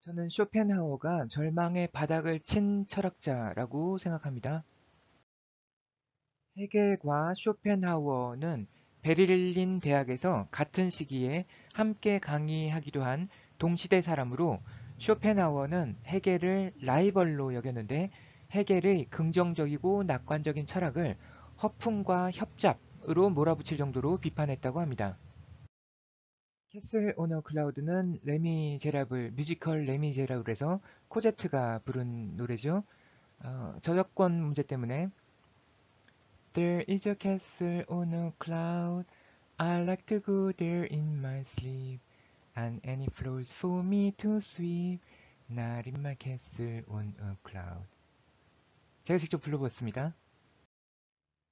저는 쇼펜하우어가 절망의 바닥을 친 철학자라고 생각합니다. 헤겔과 쇼펜하우어는 베를린 대학에서 같은 시기에 함께 강의하기도 한 동시대 사람으로 쇼펜하우어는 헤겔을 라이벌로 여겼는데 헤겔의 긍정적이고 낙관적인 철학을 허풍과 협잡으로 몰아붙일 정도로 비판했다고 합니다. 캐슬 오너 클라우드는 레미제라블 뮤지컬 레미제라블에서 코제트가 부른 노래죠. 저작권 문제 때문에 There is a castle on a cloud. I like to go there in my sleep. And any floors for me to sweep. Not in my castle on a cloud. 제가 직접 불러보았습니다.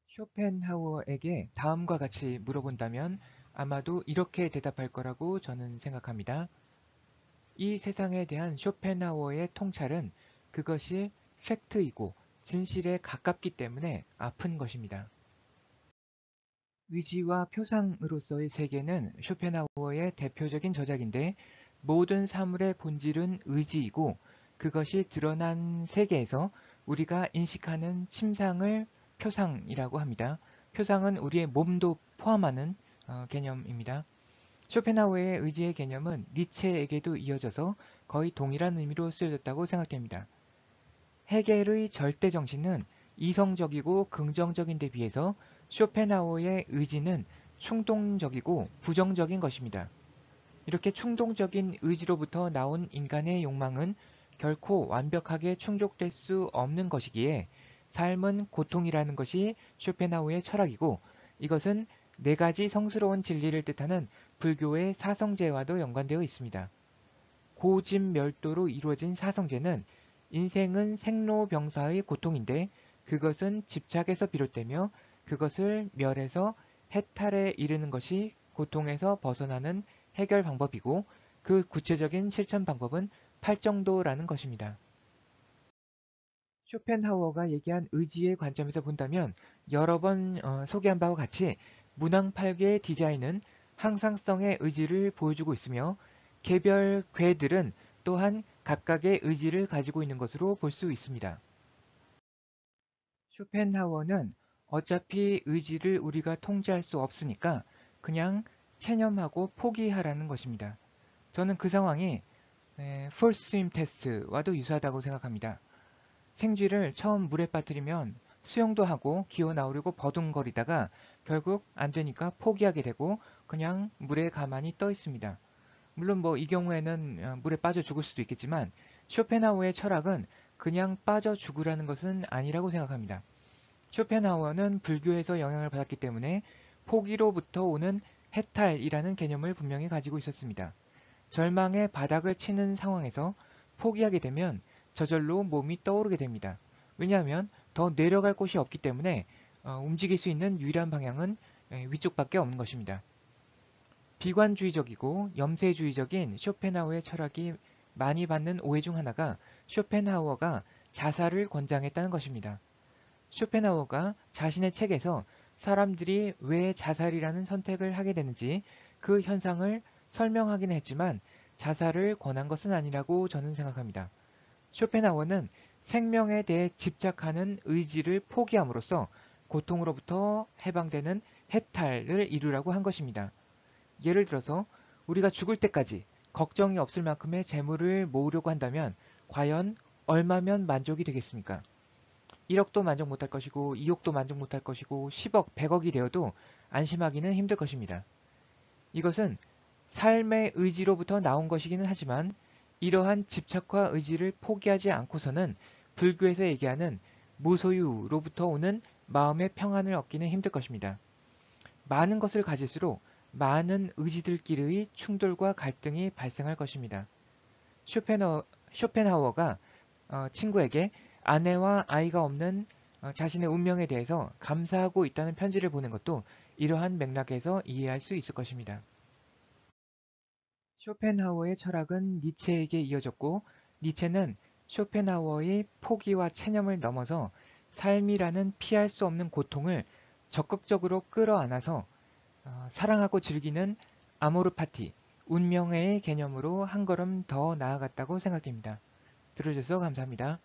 쇼펜하우어에게 다음과 같이 물어본다면 아마도 이렇게 대답할 거라고 저는 생각합니다. 이 세상에 대한 쇼펜하우어의 통찰은 그것이 팩트이고 진실에 가깝기 때문에 아픈 것입니다. 의지와 표상으로서의 세계는 쇼펜하우어의 대표적인 저작인데 모든 사물의 본질은 의지이고 그것이 드러난 세계에서 우리가 인식하는 침상을 표상이라고 합니다. 표상은 우리의 몸도 포함하는 개념입니다. 쇼펜하우어의 의지의 개념은 니체에게도 이어져서 거의 동일한 의미로 쓰여졌다고 생각됩니다. 헤겔의 절대 정신은 이성적이고 긍정적인 데 비해서 쇼펜하우어의 의지는 충동적이고 부정적인 것입니다. 이렇게 충동적인 의지로부터 나온 인간의 욕망은 결코 완벽하게 충족될 수 없는 것이기에 삶은 고통이라는 것이 쇼펜하우어의 철학이고 이것은 네 가지 성스러운 진리를 뜻하는 불교의 사성제와도 연관되어 있습니다. 고진멸도로 이루어진 사성제는 인생은 생로병사의 고통인데 그것은 집착에서 비롯되며 그것을 멸해서 해탈에 이르는 것이 고통에서 벗어나는 해결 방법이고 그 구체적인 실천 방법은 팔정도라는 것입니다. 쇼펜하우어가 얘기한 의지의 관점에서 본다면 여러 번 소개한 바와 같이 문항팔계의 디자인은 항상성의 의지를 보여주고 있으며 개별 궤들은 또한 각각의 의지를 가지고 있는 것으로 볼 수 있습니다. 쇼펜하우어는 어차피 의지를 우리가 통제할 수 없으니까 그냥 체념하고 포기하라는 것입니다. 저는 그 상황이 풀스임 테스트와도 유사하다고 생각합니다. 생쥐를 처음 물에 빠뜨리면 수영도 하고 기어 나오려고 버둥거리다가 결국 안 되니까 포기하게 되고 그냥 물에 가만히 떠 있습니다. 물론 뭐 이 경우에는 물에 빠져 죽을 수도 있겠지만 쇼펜하우어의 철학은 그냥 빠져 죽으라는 것은 아니라고 생각합니다. 쇼펜하우어는 불교에서 영향을 받았기 때문에 포기로부터 오는 해탈이라는 개념을 분명히 가지고 있었습니다. 절망의 바닥을 치는 상황에서 포기하게 되면 저절로 몸이 떠오르게 됩니다. 왜냐하면 더 내려갈 곳이 없기 때문에 움직일 수 있는 유일한 방향은 위쪽밖에 없는 것입니다. 비관주의적이고 염세주의적인 쇼펜하우어의 철학이 많이 받는 오해 중 하나가 쇼펜하우어가 자살을 권장했다는 것입니다. 쇼펜하우어가 자신의 책에서 사람들이 왜 자살이라는 선택을 하게 되는지 그 현상을 설명하기는 했지만 자살을 권한 것은 아니라고 저는 생각합니다. 쇼펜하우어는 생명에 대해 집착하는 의지를 포기함으로써 고통으로부터 해방되는 해탈을 이루라고 한 것입니다. 예를 들어서 우리가 죽을 때까지 걱정이 없을 만큼의 재물을 모으려고 한다면 과연 얼마면 만족이 되겠습니까? 1억도 만족 못할 것이고 2억도 만족 못할 것이고 10억, 100억이 되어도 안심하기는 힘들 것입니다. 이것은 삶의 의지로부터 나온 것이기는 하지만 이러한 집착과 의지를 포기하지 않고서는 불교에서 얘기하는 무소유로부터 오는 마음의 평안을 얻기는 힘들 것입니다. 많은 것을 가질수록 많은 의지들끼리의 충돌과 갈등이 발생할 것입니다. 쇼펜하우어가 친구에게 아내와 아이가 없는 자신의 운명에 대해서 감사하고 있다는 편지를 보낸 것도 이러한 맥락에서 이해할 수 있을 것입니다. 쇼펜하우어의 철학은 니체에게 이어졌고 니체는 쇼펜하우어의 포기와 체념을 넘어서 삶이라는 피할 수 없는 고통을 적극적으로 끌어안아서 사랑하고 즐기는 아모르 파티, 운명의 개념으로 한 걸음 더 나아갔다고 생각됩니다. 들어줘서 감사합니다.